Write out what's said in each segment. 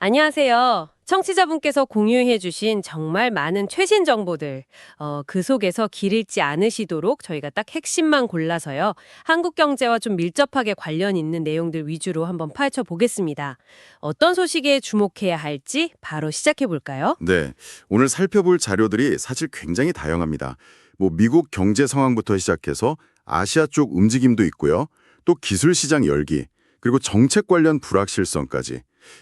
안녕하세요. 청취자분께서 공유해주신 정말 많은 최신 정보들, 그 속에서 길 잃지 않으시도록 저희가 딱 핵심만 골라서요. 한국 경제와 좀 밀접하게 관련 있는 내용들 위주로 한번 파헤쳐 보겠습니다. 어떤 소식에 주목해야 할지 바로 시작해 볼까요? 네, 오늘 살펴볼 자료들이 사실 굉장히 다양합니다. 미국 경제 상황부터 시작해서 아시아 쪽 움직임도 있고요. 또 기술 시장 열기, 그리고 정책 관련 불확실성까지.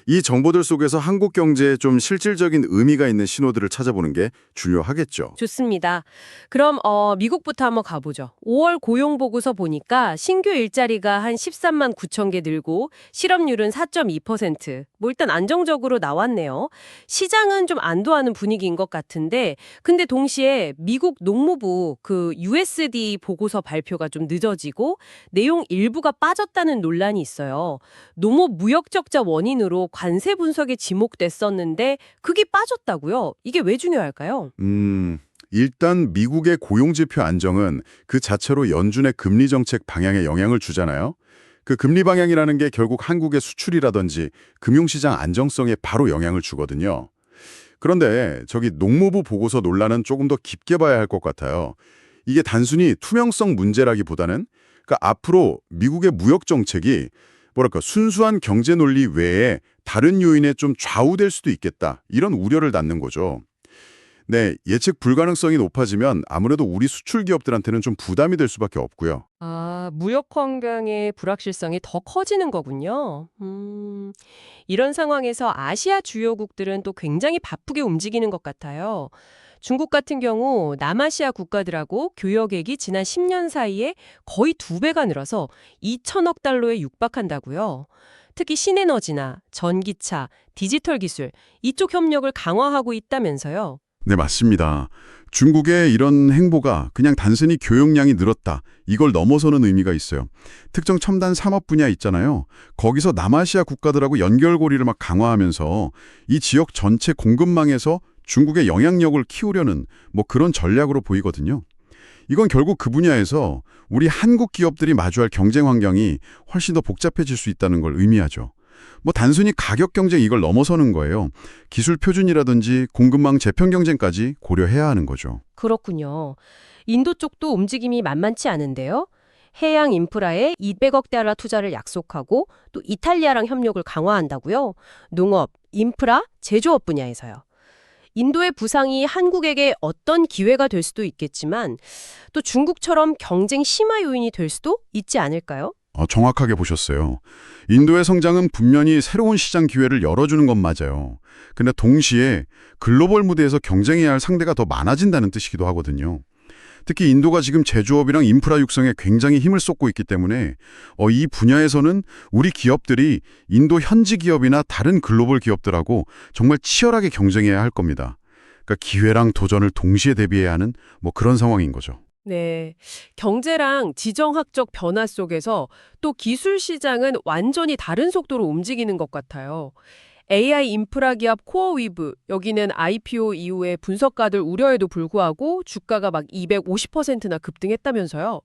이 정보들 속에서 한국 경제에 좀 실질적인 의미가 있는 신호들을 찾아보는 게 중요하겠죠. 좋습니다. 그럼 미국부터 한번 가보죠. 5월 고용보고서 보니까 신규 일자리가 한 13만 9천 개 늘고 실업률은 4.2%. 일단 안정적으로 나왔네요. 시장은 좀 안도하는 분위기인 것 같은데 근데 동시에 미국 농무부 그 USD 보고서 발표가 좀 늦어지고 내용 일부가 빠졌다는 논란이 있어요. 농업 무역 적자 원인으로 관세 분석에 지목됐었는데 그게 빠졌다고요? 이게 왜 중요할까요? 일단 미국의 고용지표 안정은 그 자체로 연준의 금리 정책 방향에 영향을 주잖아요. 그 금리 방향이라는 게 결국 한국의 수출이라든지 금융시장 안정성에 바로 영향을 주거든요. 그런데 저기 농무부 보고서 논란은 조금 더 깊게 봐야 할 것 같아요. 이게 단순히 투명성 문제라기보다는 앞으로 미국의 무역 정책이 순수한 경제 논리 외에 다른 요인에 좀 좌우될 수도 있겠다. 이런 우려를 낳는 거죠. 네, 예측 불가능성이 높아지면 아무래도 우리 수출 기업들한테는 좀 부담이 될 수밖에 없고요. 아, 무역 환경의 불확실성이 더 커지는 거군요. 이런 상황에서 아시아 주요국들은 또 굉장히 바쁘게 움직이는 것 같아요. 중국 같은 경우 남아시아 국가들하고 교역액이 지난 10년 사이에 거의 2배가 늘어서 2천억 달러에 육박한다고요. 특히 신에너지나 전기차, 디지털 기술 이쪽 협력을 강화하고 있다면서요. 네, 맞습니다. 중국의 이런 행보가 그냥 단순히 교역량이 늘었다. 이걸 넘어서는 의미가 있어요. 특정 첨단 산업 분야 있잖아요. 거기서 남아시아 국가들하고 연결고리를 막 강화하면서 이 지역 전체 공급망에서 중국의 영향력을 키우려는 그런 전략으로 보이거든요. 이건 결국 그 분야에서 우리 한국 기업들이 마주할 경쟁 환경이 훨씬 더 복잡해질 수 있다는 걸 의미하죠. 단순히 가격 경쟁 이걸 넘어서는 거예요. 기술 표준이라든지 공급망 재편 경쟁까지 고려해야 하는 거죠. 그렇군요. 인도 쪽도 움직임이 만만치 않은데요. 해양 인프라에 200억 달러 투자를 약속하고 또 이탈리아랑 협력을 강화한다고요. 농업, 인프라, 제조업 분야에서요. 인도의 부상이 한국에게 어떤 기회가 될 수도 있겠지만 또 중국처럼 경쟁 심화 요인이 될 수도 있지 않을까요? 정확하게 보셨어요. 인도의 성장은 분명히 새로운 시장 기회를 열어주는 건 맞아요. 근데 동시에 글로벌 무대에서 경쟁해야 할 상대가 더 많아진다는 뜻이기도 하거든요. 특히 인도가 지금 제조업이랑 인프라 육성에 굉장히 힘을 쏟고 있기 때문에 이 분야에서는 우리 기업들이 인도 현지 기업이나 다른 글로벌 기업들하고 정말 치열하게 경쟁해야 할 겁니다. 기회랑 도전을 동시에 대비해야 하는 그런 상황인 거죠. 네. 경제랑 지정학적 변화 속에서 또 기술 시장은 완전히 다른 속도로 움직이는 것 같아요. AI 인프라 기업 코어위브, 여기는 IPO 이후에 분석가들 우려에도 불구하고 주가가 막 250%나 급등했다면서요.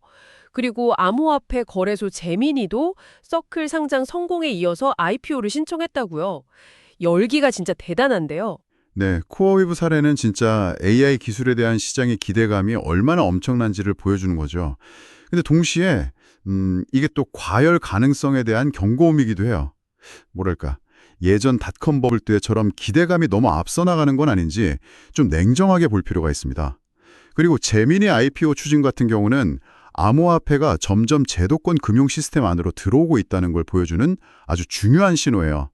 그리고 암호화폐 거래소 제미니도 서클 상장 성공에 이어서 IPO를 신청했다고요. 열기가 진짜 대단한데요. 네, 코어위브 사례는 진짜 AI 기술에 대한 시장의 기대감이 얼마나 엄청난지를 보여주는 거죠. 근데 동시에 이게 또 과열 가능성에 대한 경고음이기도 해요. 예전 닷컴 버블 때처럼 기대감이 너무 앞서 나가는 건 아닌지 좀 냉정하게 볼 필요가 있습니다. 그리고 재미니 IPO 추진 같은 경우는 암호화폐가 점점 제도권 금융 시스템 안으로 들어오고 있다는 걸 보여주는 아주 중요한 신호예요.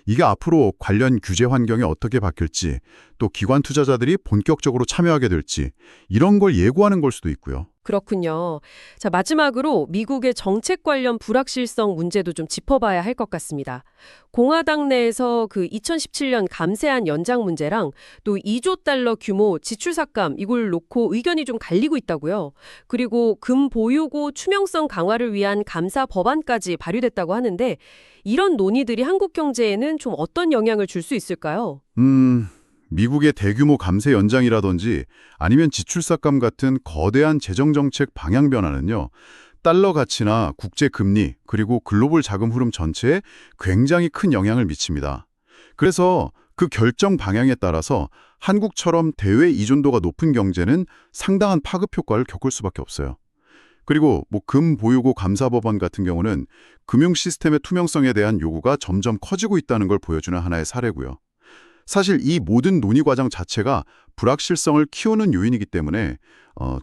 이게 앞으로 관련 규제 환경이 어떻게 바뀔지, 또 기관 투자자들이 본격적으로 참여하게 될지 이런 걸 예고하는 걸 수도 있고요. 그렇군요. 자, 마지막으로 미국의 정책 관련 불확실성 문제도 좀 짚어봐야 할 것 같습니다. 공화당 내에서 그 2017년 감세안 연장 문제랑 또 2조 달러 규모 지출 삭감 이걸 놓고 의견이 좀 갈리고 있다고요. 그리고 금 보유고 투명성 강화를 위한 감사 법안까지 발의됐다고 하는데 이런 논의들이 한국 경제에는 좀 어떤 영향을 줄 수 있을까요? 미국의 대규모 감세 연장이라든지 아니면 지출 삭감 같은 거대한 재정 정책 방향 변화는요. 달러 가치나 국제 금리 그리고 글로벌 자금 흐름 전체에 굉장히 큰 영향을 미칩니다. 그래서 그 결정 방향에 따라서 한국처럼 대외 의존도가 높은 경제는 상당한 파급 효과를 겪을 수밖에 없어요. 그리고 뭐 금보유고 감사법원 같은 경우는 금융 시스템의 투명성에 대한 요구가 점점 커지고 있다는 걸 보여주는 하나의 사례고요. 사실 이 모든 논의 과정 자체가 불확실성을 키우는 요인이기 때문에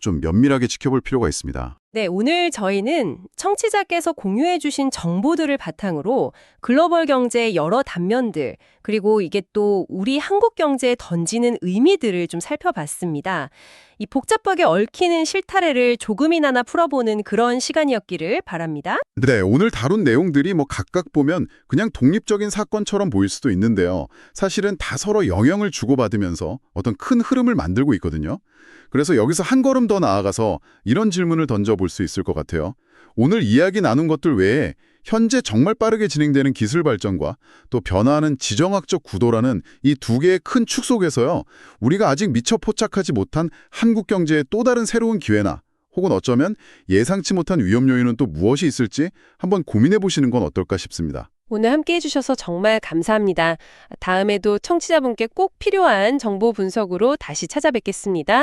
좀 면밀하게 지켜볼 필요가 있습니다. 네, 오늘 저희는 청취자께서 공유해 주신 정보들을 바탕으로 글로벌 경제의 여러 단면들, 그리고 이게 또 우리 한국 경제에 던지는 의미들을 좀 살펴봤습니다. 이 복잡하게 얽히는 실타래를 조금이나마 풀어보는 그런 시간이었기를 바랍니다. 네, 오늘 다룬 내용들이 뭐 각각 보면 그냥 독립적인 사건처럼 보일 수도 있는데요. 사실은 다 서로 영향을 주고받으면서 어떤 큰 흐름을 만들고 있거든요. 그래서 여기서 한 걸음 더 나아가서 이런 질문을 던져볼 수 있을 것 같아요. 오늘 이야기 나눈 것들 외에 현재 정말 빠르게 진행되는 기술 발전과 또 변화하는 지정학적 구도라는 이 두 개의 큰 축 속에서요. 우리가 아직 미처 포착하지 못한 한국 경제의 또 다른 새로운 기회나 혹은 어쩌면 예상치 못한 위험 요인은 또 무엇이 있을지 한번 고민해 보시는 건 어떨까 싶습니다. 오늘 함께 해주셔서 정말 감사합니다. 다음에도 청취자분께 꼭 필요한 정보 분석으로 다시 찾아뵙겠습니다.